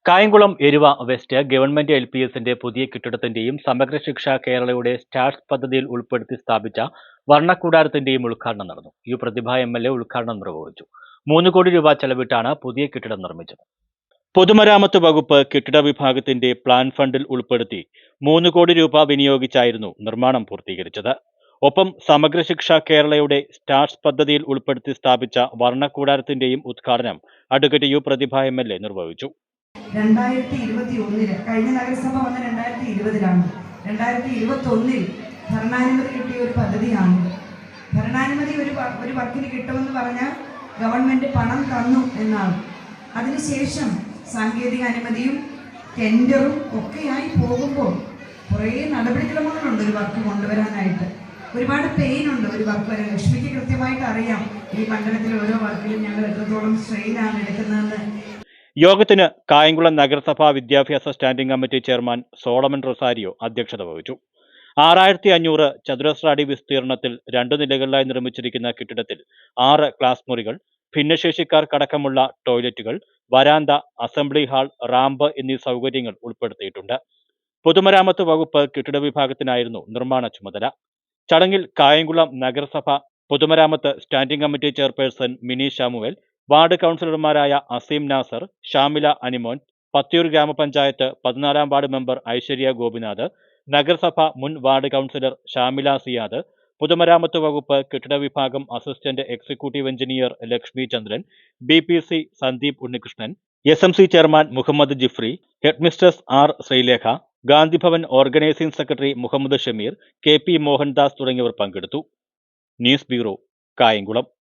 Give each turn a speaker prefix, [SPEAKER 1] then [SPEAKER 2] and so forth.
[SPEAKER 1] Kayamkulam Eruva west government LPSന്റെ പുതിയ കെട്ടിടത്തിന്റെയും സമഗ്ര ശിക്ഷ കേരളയുടെ സ്റ്റാർസ് പദ്ധതിയിൽ ഉൾപ്പെടുത്തി സ്ഥാപിച്ച വർണ്ണക്കൂടാരത്തിന്റെയും ഉദ്ഘാടനം നടന്നു. പ്രതിഭ MLA ഉദ്ഘാടനം നിർവഹിച്ചു. 3 കോടി രൂപ ചെലവിട്ടാണ് പുതിയ കെട്ടിടം നിർമ്മിച്ചത്. പൊതുമരാമത്ത് വകുപ്പ് കെട്ടിട വിഭാഗത്തിന്റെ പ്ലാൻ ഫണ്ടിൽ ഉൾപ്പെടുത്തി 3 കോടി രൂപ വിനിയോഗിച്ചായിരുന്നു നിർമ്മാണം പൂർത്തീകരിച്ചത്. ഒപ്പം സമഗ്ര ശിക്ഷ കേരളയുടെ സ്റ്റാർസ് പദ്ധതിയിൽ ഉൾപ്പെടുത്തി സ്ഥാപിച്ച വർണ്ണക്കൂടാരത്തിന്റെയും ഉദ്ഘാടനം അഡ്വക്കേറ്റ് പ്രതിഭ MLA നിർവഹിച്ചു.
[SPEAKER 2] 2021 കഴിഞ്ഞ നഗരസഭ വന്ന 2020 2021 ഭരണാനുമതി കിട്ടിയ ഒരു പദ്ധതിയാണ്. ഭരണാനുമതി ഒരു വർക്കിന് കിട്ടുമെന്ന് പറഞ്ഞാൽ ഗവൺമെന്റ് പണം തന്നു എന്നാണ്. അതിനുശേഷം സാങ്കേതിക അനുമതിയും ടെൻഡറും ഒക്കെയായി പോകുമ്പോൾ കുറേ നടപടിക്രമങ്ങളുണ്ട് ഒരു വർക്ക് കൊണ്ടുവരാനായിട്ട്. ഒരുപാട് പെയിൻ ഉണ്ട് ഒരു വർക്ക് വരാൻ. ലക്ഷ്മിക്ക് കൃത്യമായിട്ട് അറിയാം ഈ മണ്ഡലത്തിൽ ഓരോ വർക്കിലും ഞങ്ങൾ എത്രത്തോളം സ്ട്രെയിനാണ് എടുക്കുന്നതെന്ന്.
[SPEAKER 1] യോഗത്തിന് കായംകുളം നഗരസഭാ വിദ്യാഭ്യാസ standing committee chairman Solomon Rosario അധ്യക്ഷത വഹിച്ചു. 6500 ചതുരശ്ര അടി വിസ്തീർണത്തിൽ 2 നിലകളിലായി നിർമ്മിച്ചിരിക്കുന്ന കെട്ടിടത്തിൽ 6 ക്ലാസ് മുറികൾ, ഭിന്നശേഷിക്കാർക്കടക്കമുള്ള ടോയ്ലറ്റുകൾ, വരാന്ത, അസംബ്ലി ഹാൾ, റാമ്പ് എന്നീ സൗകര്യങ്ങൾ ഉൾപ്പെടുത്തിയിട്ടുണ്ട്. പൊതുമരാമത്ത് വകുപ്പ് കെട്ടിട വിഭാഗത്തിനായിരുന്നു നിർമ്മാണ ചുമതല. ചടങ്ങിൽ കായംകുളം നഗരസഭ പൊതുമരാമത്ത് standing committee chairperson Mini Samuel, ward കൗൺസിലർമാരായ അസീം നാസർ, ഷാമില അനിമോൻ, പത്തിയൂർ ഗ്രാമപഞ്ചായത്ത് 14 വാർഡ് മെമ്പർ ഐശ്വര്യ ഗോപിനാഥ്, നഗരസഭ മുൻ വാർഡ് കൗൺസിലർ ഷാമില സിയാദ്, പൊതുമരാമത്ത് വകുപ്പ് കെട്ടിട വിഭാഗം assistant executive engineer Lakshmi Chandran, BPC Sandeep Unnikrishnan, SMC chairman Muhammad Jifri, headmistress R Sreelekha, Gandhibhavan organising secretary Muhammad Shameer, KP Mohandas തുടങ്ങിയവർ പങ്കെടുത്തു. News bureau, Kayamkulam.